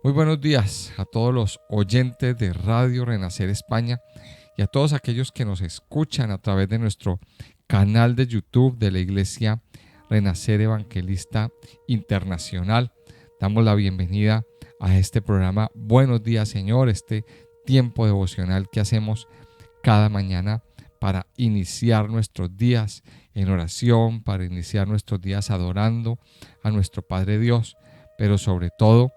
Muy buenos días a todos los oyentes de Radio Renacer España y a todos aquellos que nos escuchan a través de nuestro canal de YouTube de la Iglesia Renacer Evangelista Internacional. Damos la bienvenida a este programa Buenos Días Señor, este tiempo devocional que hacemos cada mañana para iniciar nuestros días en oración, para iniciar nuestros días adorando a nuestro Padre Dios, pero sobre todo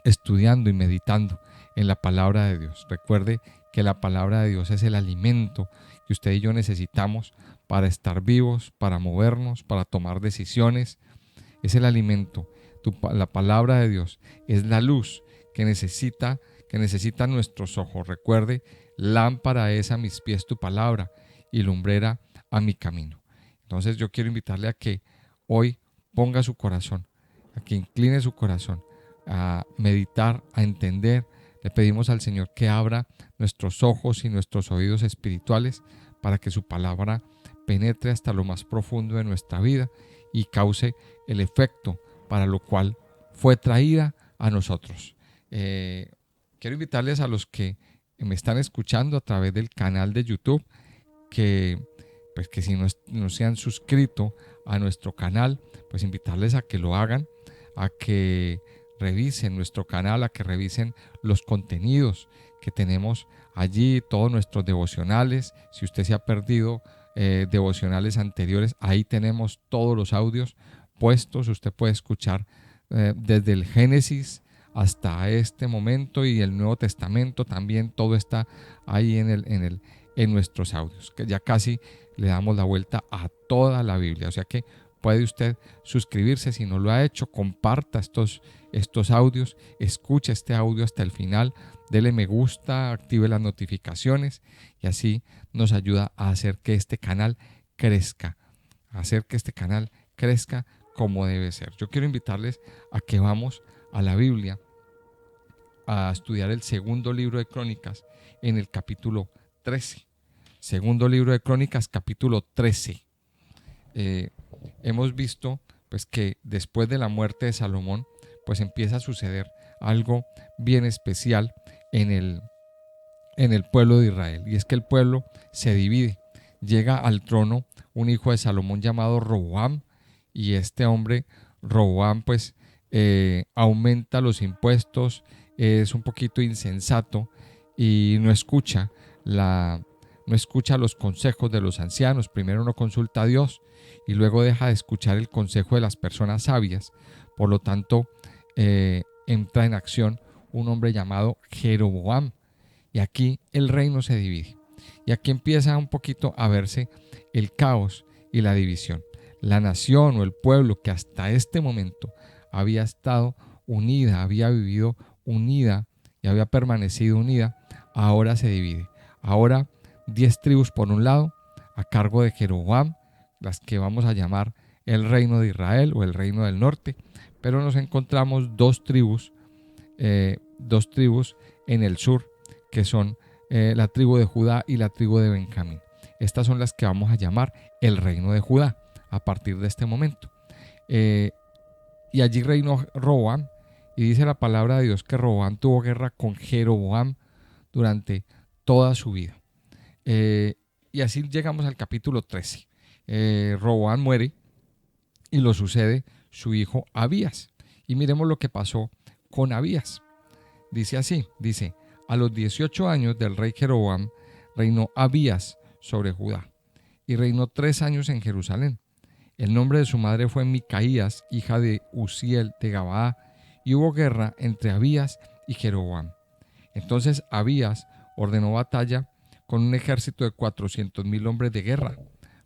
estudiando y meditando en la palabra de Dios. Recuerde que la palabra de Dios es el alimento que usted y yo necesitamos para estar vivos, para movernos, para tomar decisiones. Es el alimento. La palabra de Dios es la luz que necesitan nuestros ojos. Recuerde, lámpara es a mis pies tu palabra y lumbrera a mi camino. Entonces yo quiero invitarle a que hoy ponga su corazón, a que incline su corazón a meditar, a entender. Le pedimos al Señor que abra nuestros ojos y nuestros oídos espirituales para que su palabra penetre hasta lo más profundo de nuestra vida y cause el efecto para lo cual fue traída a nosotros. Quiero invitarles a los que me están escuchando a través del canal de YouTube que si no se han suscrito a nuestro canal, pues invitarles a que lo hagan, a que revisen nuestro canal, a que revisen los contenidos que tenemos allí, todos nuestros devocionales. Si usted se ha perdido devocionales anteriores, ahí tenemos todos los audios puestos. Usted puede escuchar desde el Génesis hasta este momento, y el Nuevo Testamento también, todo está ahí en nuestros audios, que ya casi le damos la vuelta a toda la Biblia. O sea que puede usted suscribirse si no lo ha hecho, comparta estos audios, escuche este audio hasta el final, dele me gusta, active las notificaciones y así nos ayuda a hacer que este canal crezca, como debe ser. Yo quiero invitarles a que vamos a la Biblia a estudiar el segundo libro de Crónicas en el capítulo 13. Segundo libro de Crónicas, capítulo 13. Hemos visto pues que después de la muerte de Salomón pues empieza a suceder algo bien especial en el pueblo de Israel, y es que el pueblo se divide. Llega al trono un hijo de Salomón llamado Roboam, y este hombre Roboam pues aumenta los impuestos, es un poquito insensato y no escucha los consejos de los ancianos. Primero no consulta a Dios y luego deja de escuchar el consejo de las personas sabias. Por lo tanto, entra en acción un hombre llamado Jeroboam, y aquí el reino se divide. Y aquí empieza un poquito a verse el caos y la división. La nación o el pueblo que hasta este momento había estado unida, había vivido unida y había permanecido unida, ahora se divide. Ahora 10 tribus por un lado, a cargo de Jeroboam, las que vamos a llamar el reino de Israel o el reino del norte, pero nos encontramos dos tribus en el sur, que son la tribu de Judá y la tribu de Benjamín. Estas son las que vamos a llamar el reino de Judá a partir de este momento. Y allí reinó Roboam, y dice la palabra de Dios que Roboam tuvo guerra con Jeroboam durante toda su vida. Y así llegamos al capítulo 13. Roboam muere y lo sucede su hijo Abías. Y miremos lo que pasó con Abías. Dice así, a los 18 años del rey Jeroboam reinó Abías sobre Judá y reinó 3 años en Jerusalén. El nombre de su madre fue Micaías, hija de Uziel de Gabaa, y hubo guerra entre Abías y Jeroboam. Entonces Abías ordenó batalla con un ejército de 400,000 hombres de guerra,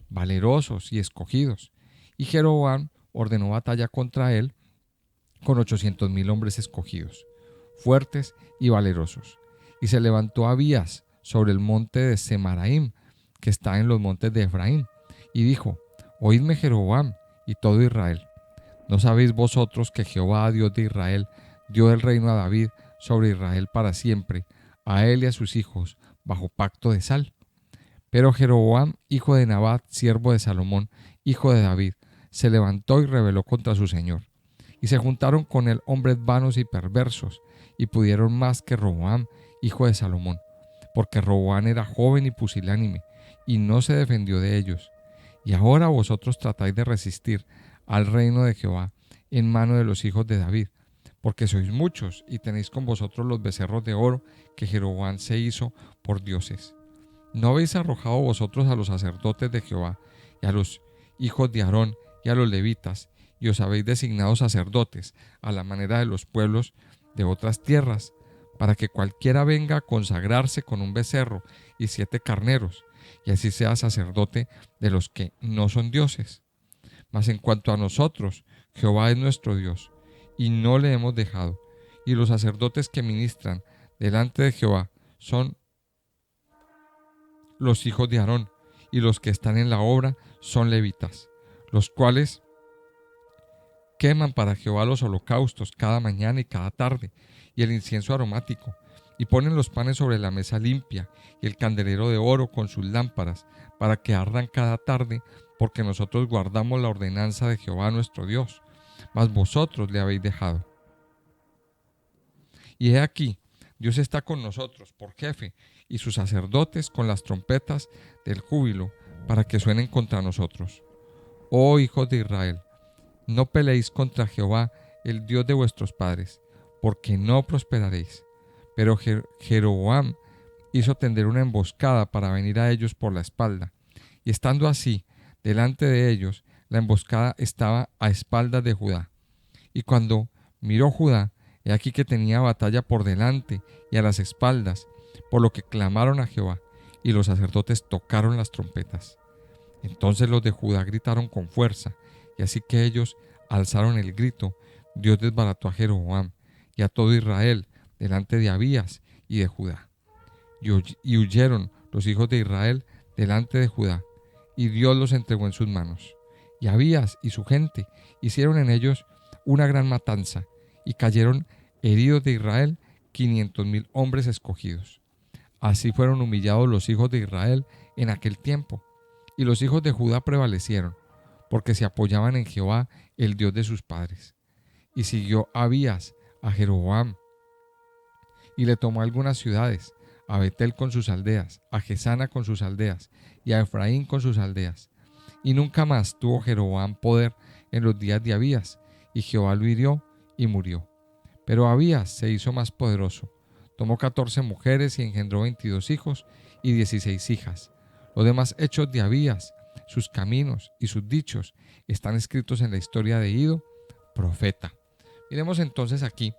valerosos y escogidos, y Jeroboam ordenó batalla contra él con 800,000 hombres escogidos, fuertes y valerosos. Y se levantó Abías sobre el monte de Semaraim, que está en los montes de Efraín, y dijo: Oídme, Jeroboam y todo Israel. ¿No sabéis vosotros que Jehová, Dios de Israel, dio el reino a David sobre Israel para siempre, a él y a sus hijos, bajo pacto de sal? Pero Jeroboam, hijo de Nabat, siervo de Salomón, hijo de David, se levantó y rebeló contra su señor, Y se juntaron con él hombres vanos y perversos, y pudieron más que Roboam, hijo de Salomón, porque Roboam era joven y pusilánime, y no se defendió de ellos. Y ahora vosotros tratáis de resistir al reino de Jehová en mano de los hijos de David, porque sois muchos y tenéis con vosotros los becerros de oro que Jeroboam se hizo por dioses. ¿No habéis arrojado vosotros a los sacerdotes de Jehová y a los hijos de Aarón y a los levitas, y os habéis designado sacerdotes a la manera de los pueblos de otras tierras, para que cualquiera venga a consagrarse con un becerro y 7 carneros, y así sea sacerdote de los que no son dioses? Mas en cuanto a nosotros, Jehová es nuestro Dios, y no le hemos dejado, y los sacerdotes que ministran delante de Jehová son los hijos de Aarón, y los que están en la obra son levitas, los cuales queman para Jehová los holocaustos cada mañana y cada tarde, y el incienso aromático, y ponen los panes sobre la mesa limpia, y el candelero de oro con sus lámparas, para que ardan cada tarde, porque nosotros guardamos la ordenanza de Jehová nuestro Dios, mas vosotros le habéis dejado. Y he aquí, Dios está con nosotros por jefe, y sus sacerdotes con las trompetas del júbilo, para que suenen contra nosotros. Oh hijos de Israel, no peleéis contra Jehová, el Dios de vuestros padres, porque no prosperaréis. Pero Jeroboam hizo tender una emboscada para venir a ellos por la espalda, y estando así delante de ellos, la emboscada estaba a espaldas de Judá. Y cuando miró Judá, he aquí que tenía batalla por delante y a las espaldas, por lo que clamaron a Jehová, y los sacerdotes tocaron las trompetas. Entonces los de Judá gritaron con fuerza, y así que ellos alzaron el grito, Dios desbarató a Jeroboam y a todo Israel delante de Abías y de Judá. Y huyeron los hijos de Israel delante de Judá, y Dios los entregó en sus manos. Y Abías y su gente hicieron en ellos una gran matanza, y cayeron heridos de Israel 500,000 hombres escogidos. Así fueron humillados los hijos de Israel en aquel tiempo, y los hijos de Judá prevalecieron, porque se apoyaban en Jehová, el Dios de sus padres. Y siguió Abías a Jeroboam, y le tomó algunas ciudades, a Betel con sus aldeas, a Gesana con sus aldeas, y a Efraín con sus aldeas. Y nunca más tuvo Jeroboam poder en los días de Abías, y Jehová lo hirió y murió. Pero Abías se hizo más poderoso, tomó 14 mujeres y engendró 22 hijos y 16 hijas. Los demás hechos de Abías, sus caminos y sus dichos están escritos en la historia de Ido, profeta. Miremos entonces aquí,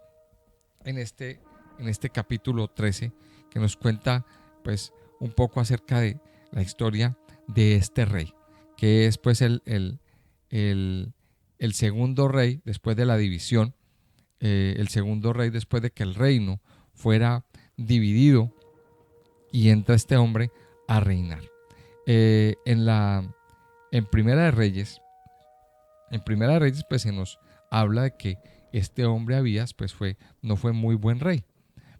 en este capítulo 13, que nos cuenta pues un poco acerca de la historia de este rey, que es pues el segundo rey después de la división, el segundo rey después de que el reino fuera dividido, y entra este hombre a reinar. En Primera de Reyes, pues se nos habla de que este hombre Abías pues no fue muy buen rey,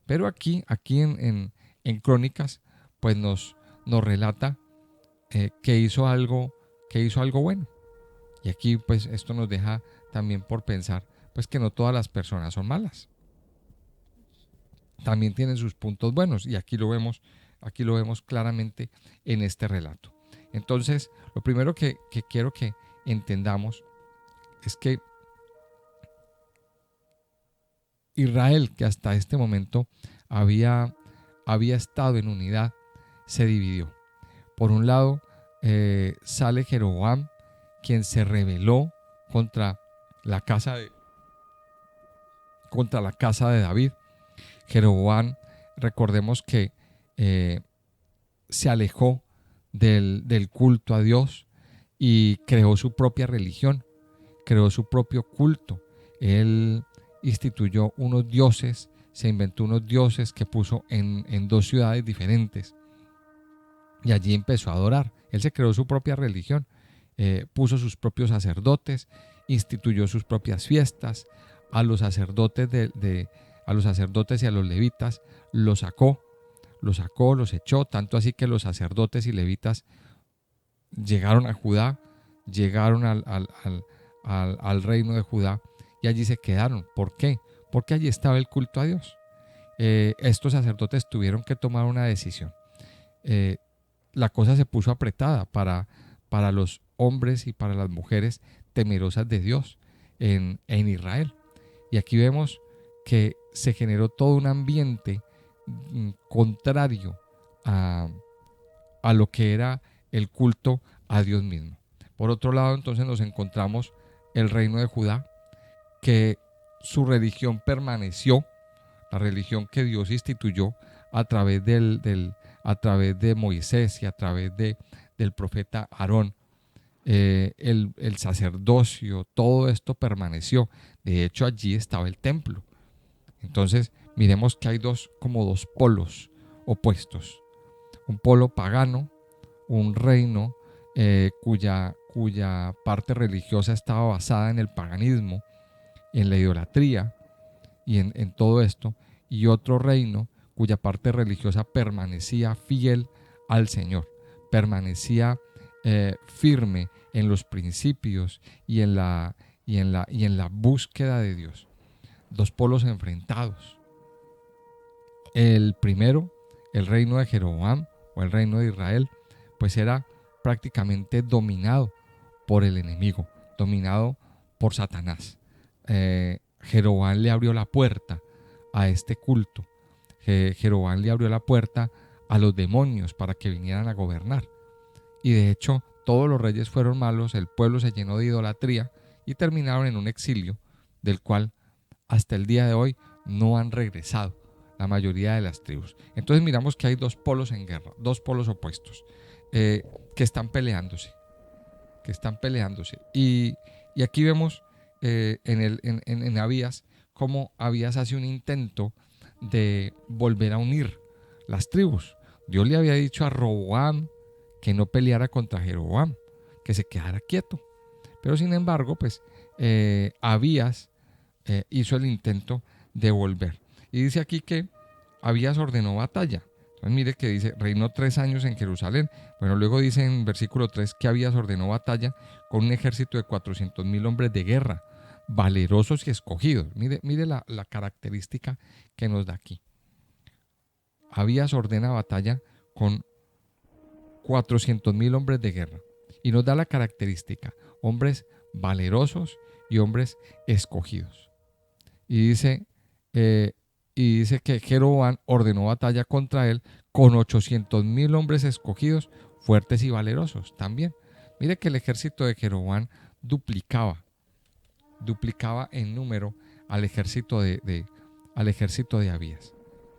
pero aquí en Crónicas pues nos relata que hizo algo bueno. Y aquí pues esto nos deja también por pensar pues que no todas las personas son malas, también tienen sus puntos buenos, y aquí lo vemos claramente en este relato. Entonces, lo primero que quiero que entendamos es que Israel, que hasta este momento había estado en unidad, se dividió. Por un lado, sale Jeroboam, quien se rebeló contra la casa de David. Jeroboam, recordemos que se alejó del culto a Dios y creó su propia religión, creó su propio culto. Él instituyó unos dioses, se inventó unos dioses que puso en 2 ciudades diferentes, y allí empezó a adorar. Él se creó su propia religión, puso sus propios sacerdotes, instituyó sus propias fiestas. A los sacerdotes y a los levitas los sacó, los echó, tanto así que los sacerdotes y levitas llegaron a Judá, llegaron al reino de Judá, y allí se quedaron. ¿Por qué? Porque allí estaba el culto a Dios. Estos sacerdotes tuvieron que tomar una decisión. La cosa se puso apretada para los hombres y para las mujeres temerosas de Dios en Israel. Y aquí vemos que se generó todo un ambiente contrario a lo que era el culto a Dios mismo. Por otro lado, entonces nos encontramos el reino de Judá, que su religión permaneció, la religión que Dios instituyó a través a través de Moisés y a través del profeta Aarón. El sacerdocio, todo esto permaneció. De hecho, allí estaba el templo. Entonces, miremos que hay como dos polos opuestos. Un polo pagano, un reino cuya parte religiosa estaba basada en el paganismo, en la idolatría y en todo esto, y otro reino cuya parte religiosa permanecía fiel al Señor, permanecía firme en los principios y en la búsqueda de Dios. Dos polos enfrentados. El primero, el reino de Jeroboam o el reino de Israel, pues era prácticamente dominado por el enemigo, dominado por Satanás. Jeroboam le abrió la puerta a este culto. Jeroboam le abrió la puerta a los demonios para que vinieran a gobernar. Y de hecho, todos los reyes fueron malos, el pueblo se llenó de idolatría y terminaron en un exilio del cual hasta el día de hoy no han regresado la mayoría de las tribus. Entonces miramos que hay dos polos en guerra, dos polos opuestos que están peleándose. Y aquí vemos en Abías cómo Abías hace un intento de volver a unir las tribus. Dios le había dicho a Roboam que no peleara contra Jeroboam, que se quedara quieto. Pero sin embargo, pues Abías hizo el intento de volver. Y dice aquí que Abías ordenó batalla. Entonces mire que dice, reinó 3 años en Jerusalén. Bueno, luego dice en versículo 3 que Abías ordenó batalla con un ejército de 400,000 hombres de guerra, valerosos y escogidos. Mire la característica que nos da aquí. Abías ordena batalla con 400,000 hombres de guerra. Y nos da la característica, hombres valerosos y hombres escogidos. Y dice que Jeroboam ordenó batalla contra él con 800,000 hombres escogidos, fuertes y valerosos también. Mire que el ejército de Jeroboam duplicaba en número al ejército de Abías.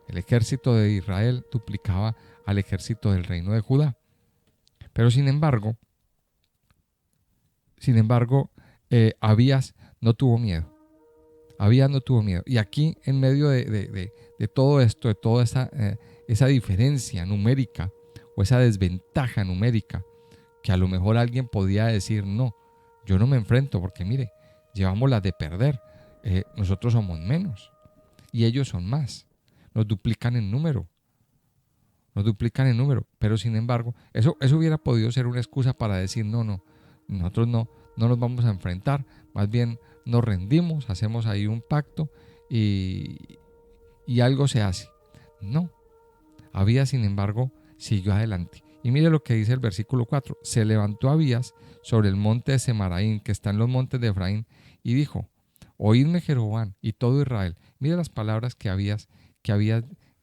El ejército de Israel duplicaba al ejército del reino de Judá. Pero sin embargo, Abías no tuvo miedo. Abías no tuvo miedo. Y aquí, en medio de todo esto, de toda esa diferencia numérica o esa desventaja numérica, que a lo mejor alguien podía decir, no, yo no me enfrento porque mire, llevamos las de perder. Nosotros somos menos y ellos son más. Nos duplican en número. Pero sin embargo, eso hubiera podido ser una excusa para decir, no, nosotros no nos vamos a enfrentar, más bien nos rendimos, hacemos ahí un pacto y algo se hace. No, Abías sin embargo siguió adelante. Y mire lo que dice el versículo 4, se levantó Abías sobre el monte de Semaraín, que está en los montes de Efraín, y dijo, oídme Jeroboam y todo Israel. Mire las palabras que Abías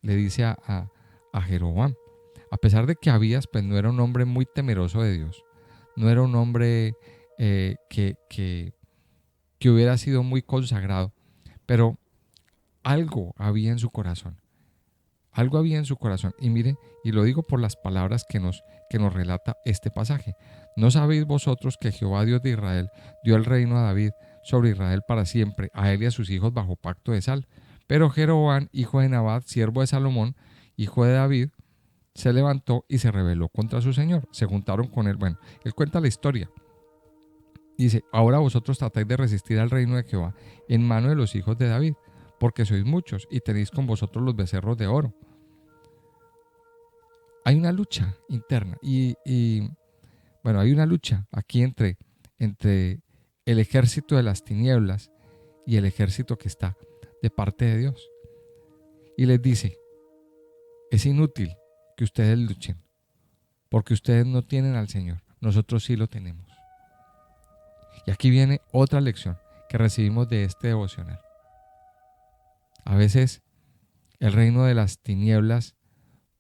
le dice a Jeroboam. A pesar de que Abías pues no era un hombre muy temeroso de Dios, no era un hombre que hubiera sido muy consagrado, pero algo había en su corazón. Algo había en su corazón. Y mire, y lo digo por las palabras que nos relata este pasaje. ¿No sabéis vosotros que Jehová Dios de Israel dio el reino a David sobre Israel para siempre, a él y a sus hijos bajo pacto de sal? Pero Jeroboam, hijo de Nabat, siervo de Salomón, hijo de David, se levantó y se rebeló contra su señor. Se juntaron con él. Bueno, él cuenta la historia. Dice, ahora vosotros tratáis de resistir al reino de Jehová en mano de los hijos de David, porque sois muchos y tenéis con vosotros los becerros de oro. Hay una lucha interna y bueno, hay una lucha aquí entre el ejército de las tinieblas y el ejército que está de parte de Dios. Y les dice, es inútil que ustedes luchen, porque ustedes no tienen al Señor, nosotros sí lo tenemos. Y aquí viene otra lección que recibimos de este devocional. A veces el reino de las tinieblas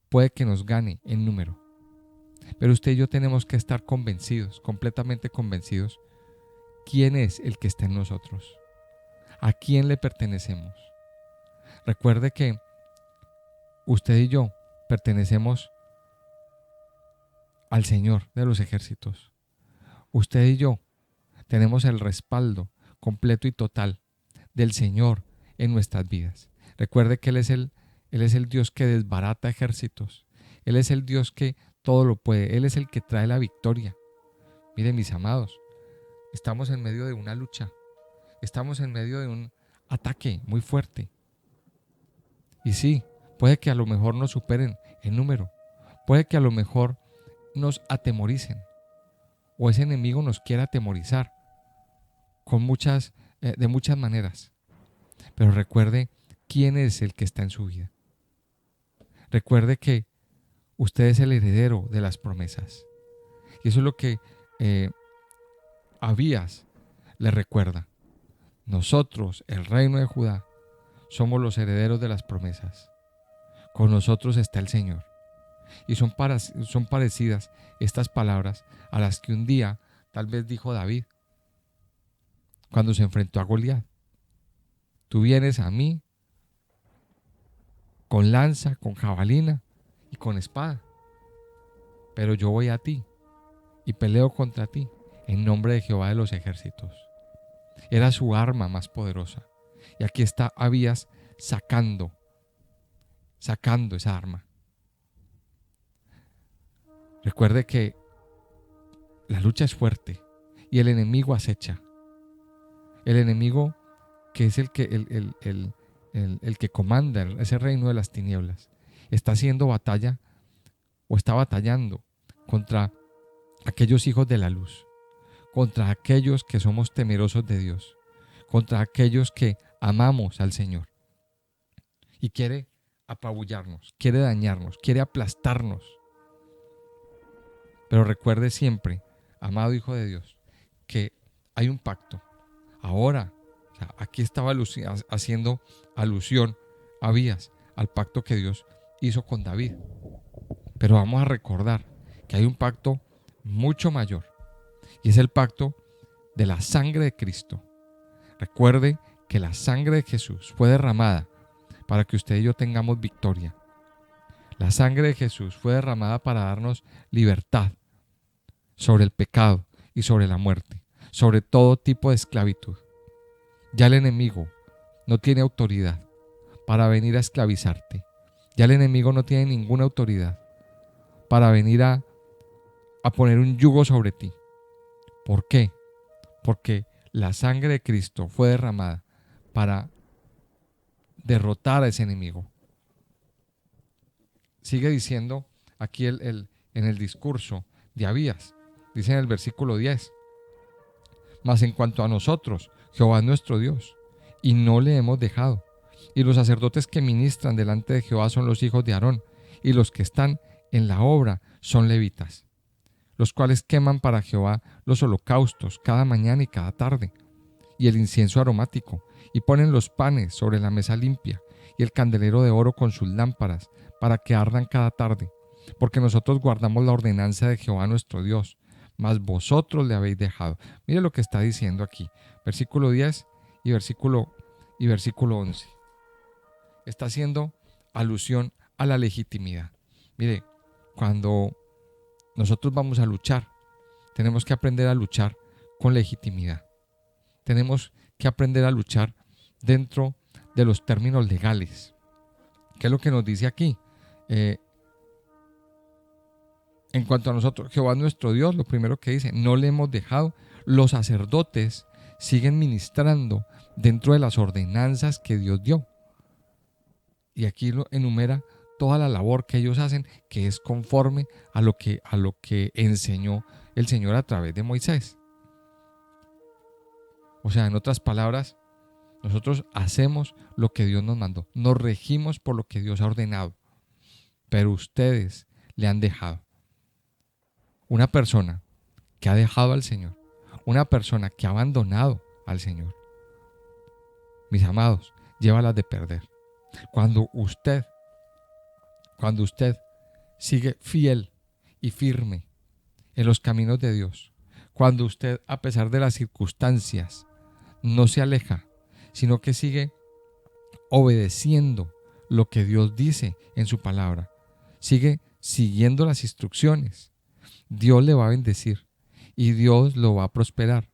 puede que nos gane en número, pero usted y yo tenemos que estar convencidos, completamente convencidos, quién es el que está en nosotros, a quién le pertenecemos. Recuerde que usted y yo pertenecemos al Señor de los ejércitos. Usted y yo tenemos el respaldo completo y total del Señor en nuestras vidas. Recuerde que Él es el Dios que desbarata ejércitos. Él es el Dios que todo lo puede. Él es el que trae la victoria. Miren, mis amados, estamos en medio de una lucha. Estamos en medio de un ataque muy fuerte. Y sí, puede que a lo mejor nos superen en número. Puede que a lo mejor nos atemoricen. O ese enemigo nos quiera atemorizar de muchas maneras. Pero recuerde quién es el que está en su vida. Recuerde que usted es el heredero de las promesas. Y eso es lo que Abías le recuerda. Nosotros, el reino de Judá, somos los herederos de las promesas. Con nosotros está el Señor. Y son parecidas estas palabras a las que un día tal vez dijo David cuando se enfrentó a Goliat. Tú vienes a mí con lanza, con jabalina y con espada, pero yo voy a ti y peleo contra ti en nombre de Jehová de los ejércitos. Era su arma más poderosa. Y aquí está Abías sacando esa arma. Recuerde que la lucha es fuerte y el enemigo acecha. El enemigo que es el que comanda ese reino de las tinieblas, está haciendo batalla o está batallando contra aquellos hijos de la luz, contra aquellos que somos temerosos de Dios, contra aquellos que amamos al Señor. Y quiere apabullarnos, quiere dañarnos, quiere aplastarnos. Pero recuerde siempre, amado Hijo de Dios, que hay un pacto. Ahora, aquí estaba haciendo alusión Abías al pacto que Dios hizo con David. Pero vamos a recordar que hay un pacto mucho mayor. Y es el pacto de la sangre de Cristo. Recuerde que la sangre de Jesús fue derramada para que usted y yo tengamos victoria. La sangre de Jesús fue derramada para darnos libertad sobre el pecado y sobre la muerte, sobre todo tipo de esclavitud. Ya el enemigo no tiene autoridad para venir a esclavizarte. Ya el enemigo no tiene ninguna autoridad para venir a poner un yugo sobre ti. ¿Por qué? Porque la sangre de Cristo fue derramada para derrotar a ese enemigo. Sigue diciendo aquí en el discurso de Abías, dice en el versículo 10: mas en cuanto a nosotros, Jehová es nuestro Dios, y no le hemos dejado. Y los sacerdotes que ministran delante de Jehová son los hijos de Aarón, y los que están en la obra son levitas, los cuales queman para Jehová los holocaustos cada mañana y cada tarde, y el incienso aromático, y ponen los panes sobre la mesa limpia, y el candelero de oro con sus lámparas, para que ardan cada tarde, porque nosotros guardamos la ordenanza de Jehová nuestro Dios, mas vosotros le habéis dejado. Mire lo que está diciendo aquí, versículo 10 y versículo 11. Está haciendo alusión a la legitimidad. Mire, cuando nosotros vamos a luchar, tenemos que aprender a luchar con legitimidad. Tenemos que aprender a luchar dentro de los términos legales. ¿Qué es lo que nos dice aquí? En cuanto a nosotros, Jehová nuestro Dios, lo primero que dice, no le hemos dejado. Los sacerdotes siguen ministrando dentro de las ordenanzas que Dios dio. Y aquí lo enumera toda la labor que ellos hacen, que es conforme a lo que enseñó el Señor a través de Moisés. O sea, en otras palabras, Nosotros hacemos lo que Dios nos mandó. Nos regimos por lo que Dios ha ordenado. Pero ustedes le han dejado. Una persona que ha dejado al Señor, una persona que ha abandonado al Señor, mis amados, lleva las de perder. Cuando usted sigue fiel y firme en los caminos de Dios, cuando usted, a pesar de las circunstancias, no se aleja, sino que sigue obedeciendo lo que Dios dice en su palabra, sigue siguiendo las instrucciones, Dios le va a bendecir y Dios lo va a prosperar.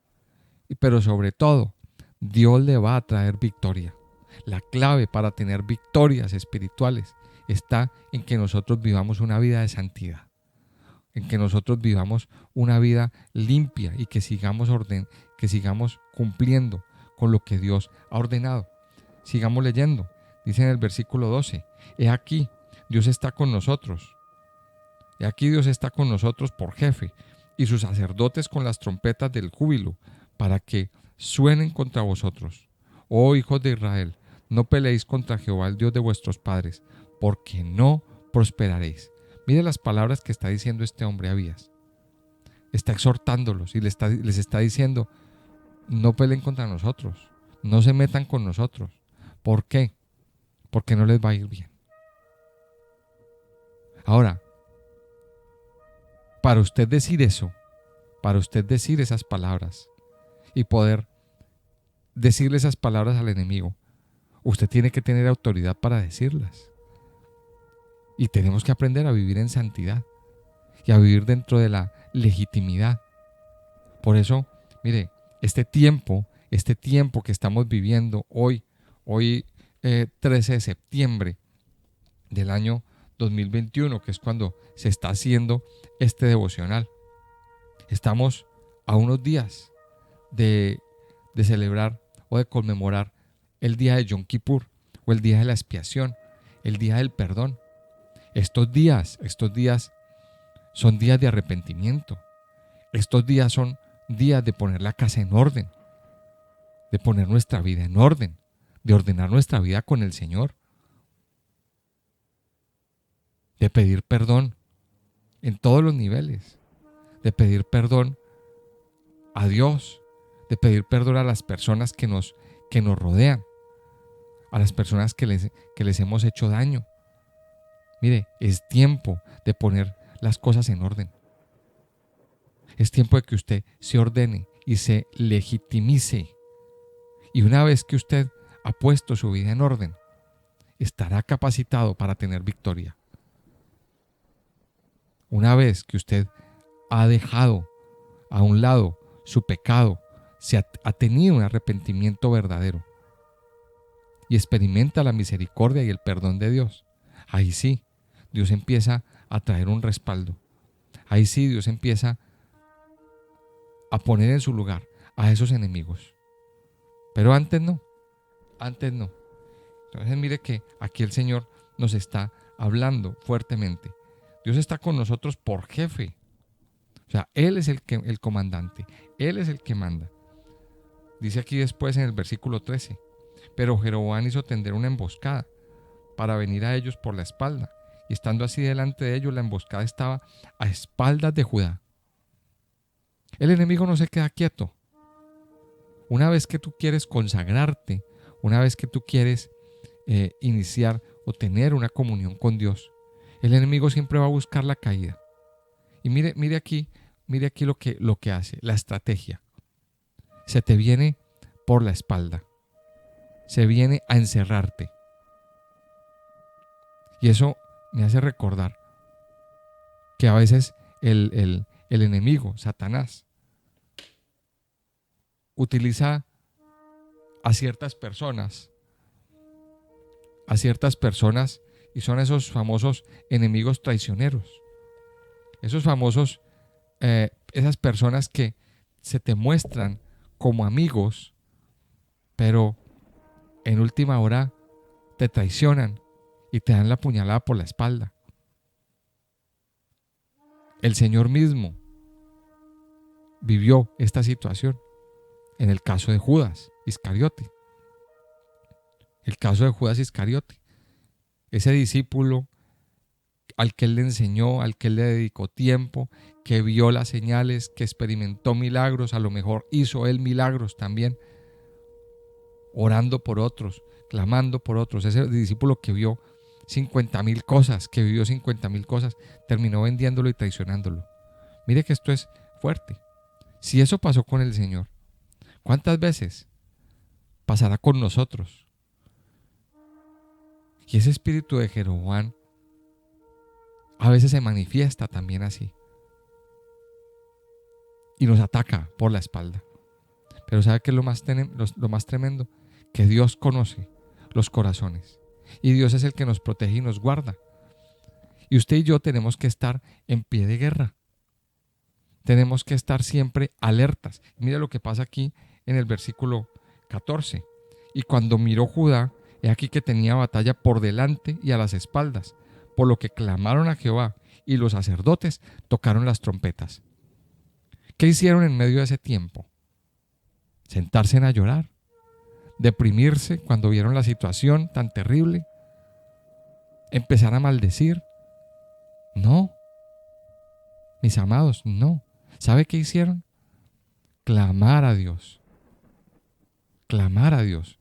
Pero sobre todo, Dios le va a traer victoria. La clave para tener victorias espirituales está en que nosotros vivamos una vida de santidad, en que nosotros vivamos una vida limpia y que sigamos cumpliendo con lo que Dios ha ordenado. Sigamos leyendo. Dice en el versículo 12, he aquí, Dios está con nosotros. He aquí Dios está con nosotros por jefe y sus sacerdotes con las trompetas del júbilo para que suenen contra vosotros. Oh hijos de Israel, no peleéis contra Jehová, el Dios de vuestros padres, porque no prosperaréis. Mire las palabras que está diciendo este hombre Abías. Está exhortándolos y les está diciendo, no peleen contra nosotros, no se metan con nosotros. ¿Por qué? Porque no les va a ir bien. Ahora, para usted decir eso, para usted decir esas palabras y poder decirle esas palabras al enemigo, usted tiene que tener autoridad para decirlas. Y tenemos que aprender a vivir en santidad y a vivir dentro de la legitimidad. Por eso, mire, este tiempo que estamos viviendo hoy 13 de septiembre del año 2021, que es cuando se está haciendo este devocional. Estamos a unos días de celebrar o de conmemorar el día de Yom Kippur o el día de la expiación, el día del perdón. Estos días son días de arrepentimiento. Estos días son días de poner la casa en orden, de poner nuestra vida en orden, de ordenar nuestra vida con el Señor, de pedir perdón en todos los niveles, de pedir perdón a Dios, de pedir perdón a las personas que nos rodean, a las personas que les hemos hecho daño. Mire, es tiempo de poner las cosas en orden. Es tiempo de que usted se ordene y se legitimice. Y una vez que usted ha puesto su vida en orden, estará capacitado para tener victoria. Una vez que usted ha dejado a un lado su pecado, se ha tenido un arrepentimiento verdadero y experimenta la misericordia y el perdón de Dios, ahí sí, Dios empieza a traer un respaldo. Ahí sí, Dios empieza a poner en su lugar a esos enemigos. Pero antes no. Entonces mire que aquí el Señor nos está hablando fuertemente. Dios está con nosotros por jefe. O sea, Él es el comandante. Él es el que manda. Dice aquí después en el versículo 13. Pero Jeroboam hizo tender una emboscada para venir a ellos por la espalda. Y estando así delante de ellos, la emboscada estaba a espaldas de Judá. El enemigo no se queda quieto. Una vez que tú quieres consagrarte, una vez que tú quieres iniciar o tener una comunión con Dios, el enemigo siempre va a buscar la caída. Y mire aquí lo que hace, la estrategia. Se te viene por la espalda. Se viene a encerrarte. Y eso me hace recordar que a veces el enemigo, Satanás, utiliza a ciertas personas y son esos famosos enemigos traicioneros. Esos famosos, esas personas que se te muestran como amigos, pero en última hora te traicionan y te dan la puñalada por la espalda. El Señor mismo vivió esta situación en el caso de Judas Iscariote. El caso de Judas Iscariote, ese discípulo al que él le enseñó, al que él le dedicó tiempo, que vio las señales, que experimentó milagros, a lo mejor hizo él milagros también, orando por otros, clamando por otros. Ese discípulo que vio 50,000 cosas, que vivió 50,000 cosas, terminó vendiéndolo y traicionándolo. Mire que esto es fuerte. Si eso pasó con el Señor, ¿cuántas veces pasará con nosotros? Y ese espíritu de Jeroboam a veces se manifiesta también así y nos ataca por la espalda. Pero ¿sabe qué es lo más tremendo? Que Dios conoce los corazones y Dios es el que nos protege y nos guarda. Y usted y yo tenemos que estar en pie de guerra. Tenemos que estar siempre alertas. Mira lo que pasa aquí en el versículo 14. Y cuando miró Judá, he aquí que tenía batalla por delante y a las espaldas, por lo que clamaron a Jehová, y los sacerdotes tocaron las trompetas. ¿Qué hicieron en medio de ese tiempo? Sentarse a llorar, deprimirse cuando vieron la situación tan terrible, empezar a maldecir. No, mis amados, no. ¿Sabe qué hicieron? Clamar a Dios. Clamar a Dios.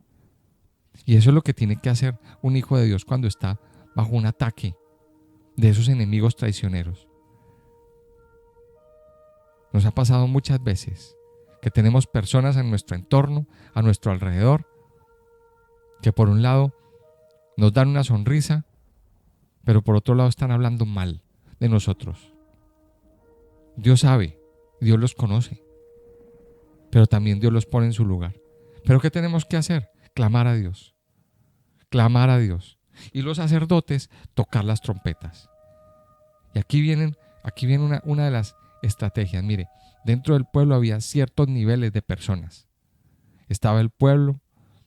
Y eso es lo que tiene que hacer un hijo de Dios cuando está bajo un ataque de esos enemigos traicioneros. Nos ha pasado muchas veces que tenemos personas en nuestro entorno, a nuestro alrededor, que por un lado nos dan una sonrisa, pero por otro lado están hablando mal de nosotros. Dios sabe, Dios los conoce, pero también Dios los pone en su lugar. ¿Pero qué tenemos que hacer? Clamar a Dios. Clamar a Dios. Y los sacerdotes tocar las trompetas. Y aquí viene una de las estrategias. Mire, dentro del pueblo había ciertos niveles de personas. Estaba el pueblo,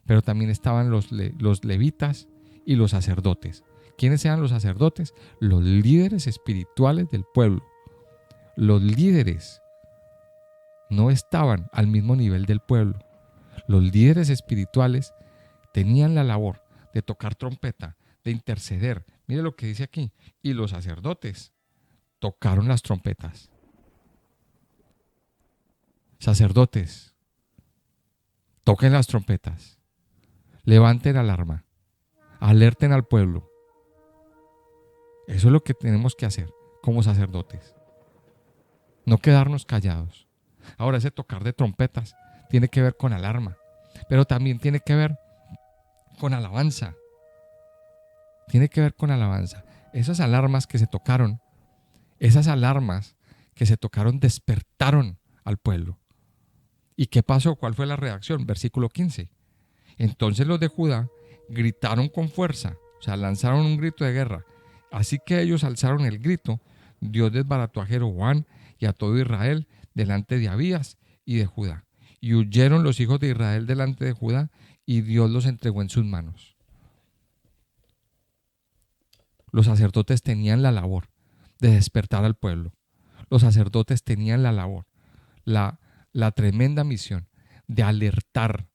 pero también estaban los levitas y los sacerdotes. ¿Quiénes eran los sacerdotes? Los líderes espirituales del pueblo. Los líderes no estaban al mismo nivel del pueblo. Los líderes espirituales tenían la labor de tocar trompeta, de interceder. Mire lo que dice aquí. Y los sacerdotes tocaron las trompetas. Sacerdotes, toquen las trompetas, levanten alarma, alerten al pueblo. Eso es lo que tenemos que hacer como sacerdotes. No quedarnos callados. Ahora, ese tocar de trompetas tiene que ver con alarma, pero también tiene que ver con alabanza. Tiene que ver con alabanza. Esas alarmas que se tocaron, despertaron al pueblo. ¿Y qué pasó? ¿Cuál fue la reacción? Versículo 15. Entonces los de Judá gritaron con fuerza, o sea, lanzaron un grito de guerra. Así que ellos alzaron el grito. Dios desbarató a Jeroboam y a todo Israel delante de Abías y de Judá. Y huyeron los hijos de Israel delante de Judá y Dios los entregó en sus manos. Los sacerdotes tenían la labor de despertar al pueblo. Los sacerdotes tenían la labor, la tremenda misión de alertar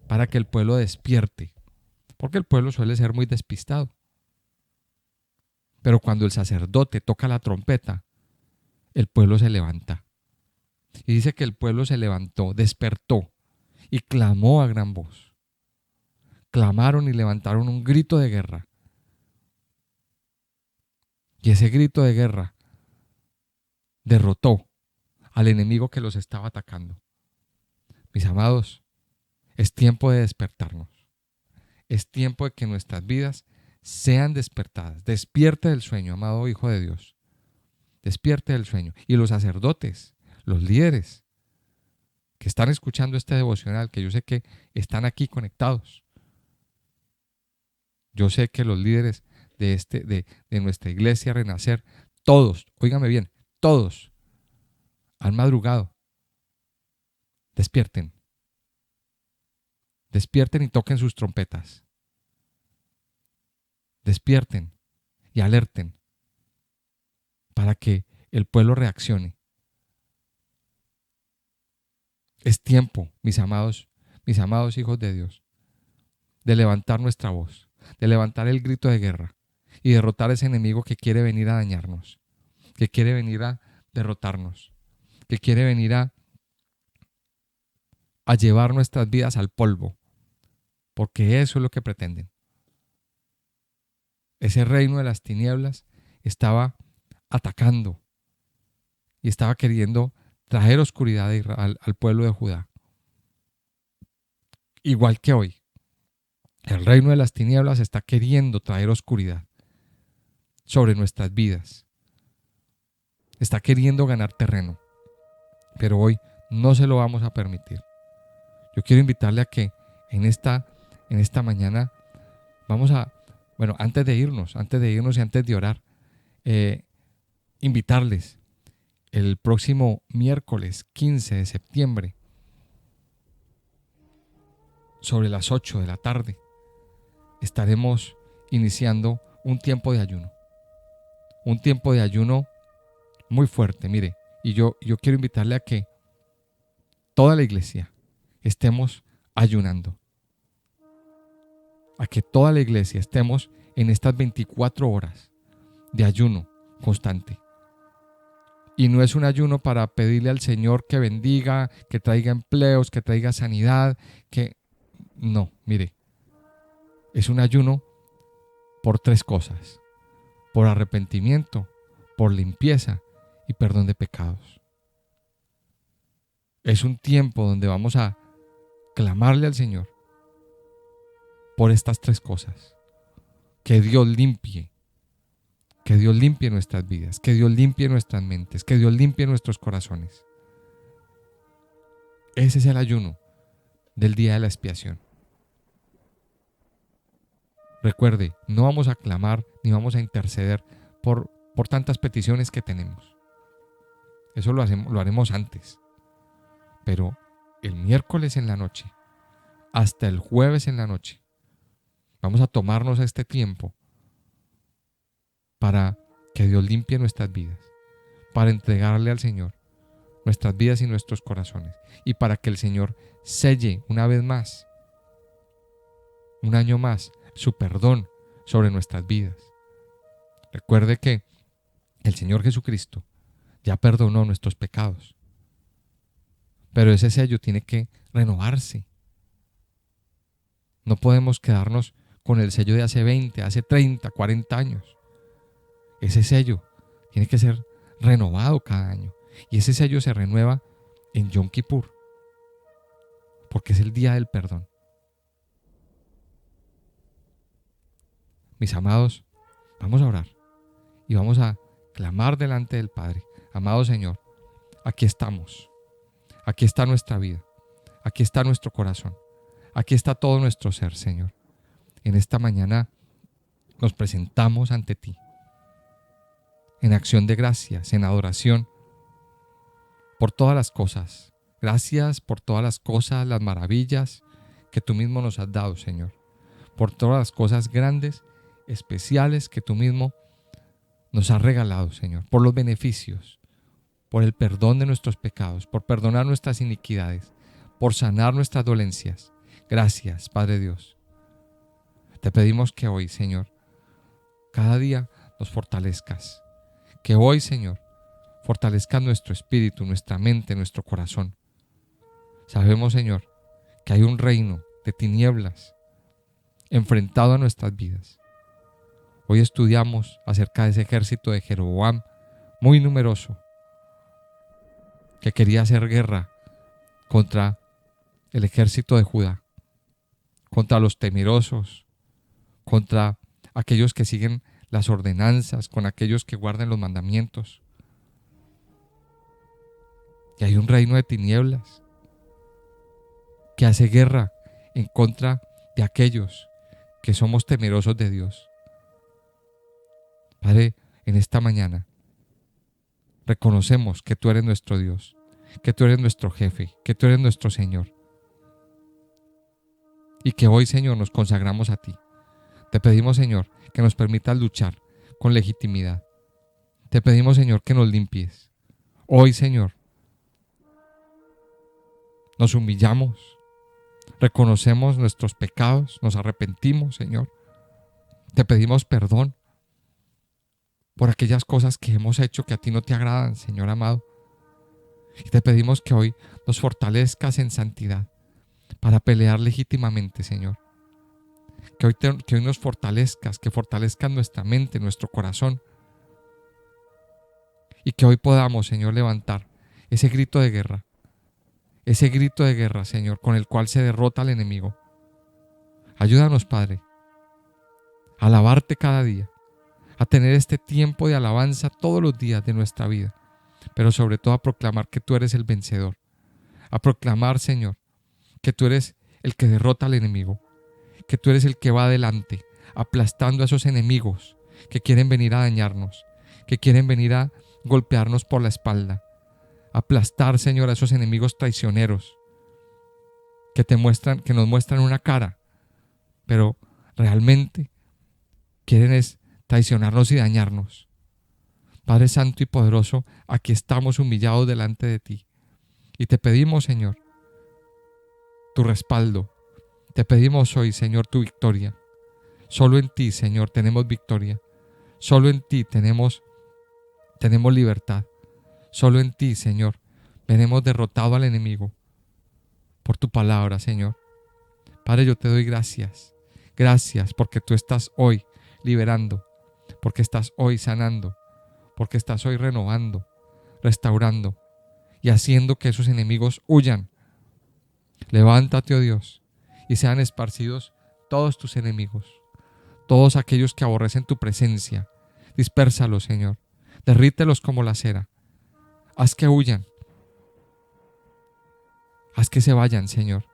para que el pueblo despierte, porque el pueblo suele ser muy despistado. Pero cuando el sacerdote toca la trompeta, el pueblo se levanta. Y dice que el pueblo se levantó, despertó y clamó a gran voz. Clamaron y levantaron un grito de guerra. Y ese grito de guerra derrotó al enemigo que los estaba atacando. Mis amados, es tiempo de despertarnos. Es tiempo de que nuestras vidas sean despertadas. Despierte del sueño, amado Hijo de Dios. Despierte del sueño. Y los sacerdotes, los líderes que están escuchando este devocional, que yo sé que están aquí conectados. Yo sé que los líderes de nuestra iglesia Renacer, todos, óigame bien, todos han madrugado. Despierten. Despierten y toquen sus trompetas. Despierten y alerten para que el pueblo reaccione. Es tiempo, mis amados hijos de Dios, de levantar nuestra voz, de levantar el grito de guerra y derrotar a ese enemigo que quiere venir a dañarnos, que quiere venir a derrotarnos, que quiere venir a llevar nuestras vidas al polvo, porque eso es lo que pretenden. Ese reino de las tinieblas estaba atacando y estaba queriendo traer oscuridad al pueblo de Judá. Igual que hoy, el reino de las tinieblas está queriendo traer oscuridad sobre nuestras vidas. Está queriendo ganar terreno, pero hoy no se lo vamos a permitir. Yo quiero invitarle a que en esta mañana vamos a, antes de irnos y antes de orar, invitarles el próximo miércoles 15 de septiembre sobre las 8 de la tarde estaremos iniciando un tiempo de ayuno. Un tiempo de ayuno muy fuerte, mire. Y yo quiero invitarle a que toda la iglesia estemos ayunando. A que toda la iglesia estemos en estas 24 horas de ayuno constante. Y no es un ayuno para pedirle al Señor que bendiga, que traiga empleos, que traiga sanidad, no, mire. Es un ayuno por 3 cosas: por arrepentimiento, por limpieza y perdón de pecados. Es un tiempo donde vamos a clamarle al Señor por estas 3 cosas. Que Dios limpie nuestras vidas, que Dios limpie nuestras mentes, que Dios limpie nuestros corazones. Ese es el ayuno del día de la expiación. Recuerde, no vamos a clamar ni vamos a interceder por tantas peticiones que tenemos. Eso lo haremos antes. Pero el miércoles en la noche, hasta el jueves en la noche, vamos a tomarnos este tiempo para que Dios limpie nuestras vidas, para entregarle al Señor nuestras vidas y nuestros corazones, y para que el Señor selle una vez más, un año más, su perdón sobre nuestras vidas. Recuerde que el Señor Jesucristo ya perdonó nuestros pecados, pero ese sello tiene que renovarse. No podemos quedarnos con el sello de hace 20, hace 30, 40 años. Ese sello tiene que ser renovado cada año. Y ese sello se renueva en Yom Kippur, porque es el día del perdón. Mis amados, vamos a orar y vamos a clamar delante del Padre. Amado Señor, aquí estamos. Aquí está nuestra vida. Aquí está nuestro corazón. Aquí está todo nuestro ser, Señor. En esta mañana nos presentamos ante ti en acción de gracias, en adoración por todas las cosas. Gracias por todas las cosas, las maravillas que tú mismo nos has dado, Señor. Por todas las cosas grandes, especiales que tú mismo nos has regalado, Señor. Por los beneficios, por el perdón de nuestros pecados, por perdonar nuestras iniquidades, por sanar nuestras dolencias. Gracias, Padre Dios. Te pedimos que hoy, Señor, cada día nos fortalezcas. Que hoy, Señor, fortalezcas nuestro espíritu, nuestra mente, nuestro corazón. Sabemos, Señor, que hay un reino de tinieblas enfrentado a nuestras vidas. Hoy estudiamos acerca de ese ejército de Jeroboam muy numeroso que quería hacer guerra contra el ejército de Judá, contra los temerosos, contra aquellos que siguen las ordenanzas, con aquellos que guardan los mandamientos. Y hay un reino de tinieblas que hace guerra en contra de aquellos que somos temerosos de Dios. Padre, en esta mañana reconocemos que tú eres nuestro Dios, que tú eres nuestro jefe, que tú eres nuestro Señor. Y que hoy, Señor, nos consagramos a ti. Te pedimos, Señor, que nos permitas luchar con legitimidad. Te pedimos, Señor, que nos limpies. Hoy, Señor, nos humillamos, Reconocemos nuestros pecados, nos arrepentimos, Señor. Te pedimos perdón por aquellas cosas que hemos hecho que a ti no te agradan, Señor amado. Y te pedimos que hoy nos fortalezcas en santidad para pelear legítimamente, Señor. Que hoy nos fortalezcas, que fortalezcas nuestra mente, nuestro corazón. Y que hoy podamos, Señor, levantar ese grito de guerra. Ese grito de guerra, Señor, con el cual se derrota al enemigo. Ayúdanos, Padre, a alabarte cada día, a tener este tiempo de alabanza todos los días de nuestra vida, pero sobre todo a proclamar que tú eres el vencedor, a proclamar, Señor, que tú eres el que derrota al enemigo, que tú eres el que va adelante, aplastando a esos enemigos que quieren venir a dañarnos, que quieren venir a golpearnos por la espalda, aplastar, Señor, a esos enemigos traicioneros que nos muestran una cara, pero realmente quieren es traicionarnos y dañarnos. Padre Santo y Poderoso, aquí estamos humillados delante de ti y te pedimos, Señor, tu respaldo. Te pedimos hoy, Señor, tu victoria. Solo en ti, Señor, tenemos victoria. Solo en ti tenemos libertad. Solo en ti, Señor, veremos derrotado al enemigo por tu palabra, Señor. Padre, yo te doy gracias. Gracias porque tú estás hoy liberando, porque estás hoy sanando, porque estás hoy renovando, restaurando y haciendo que esos enemigos huyan. Levántate, oh Dios, y sean esparcidos todos tus enemigos, todos aquellos que aborrecen tu presencia. Dispérsalos, Señor. Derrítelos como la cera. Haz que huyan. Haz que se vayan, Señor,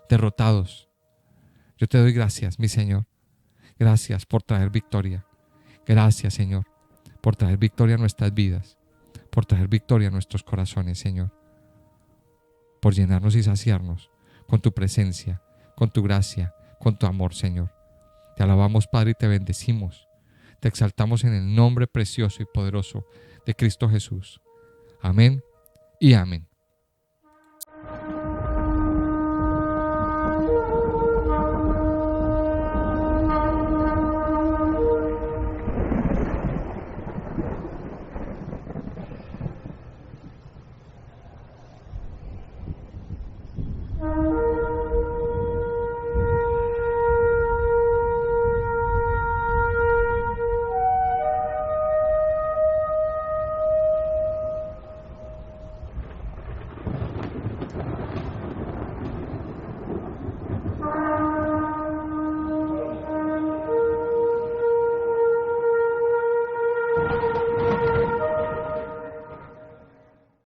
derrotados. Yo te doy gracias, mi Señor. Gracias por traer victoria. Gracias, Señor, por traer victoria a nuestras vidas, por traer victoria a nuestros corazones, Señor, por llenarnos y saciarnos con tu presencia, con tu gracia, con tu amor, Señor. Te alabamos, Padre, y te bendecimos. Te exaltamos en el nombre precioso y poderoso de Cristo Jesús. Amén y amén.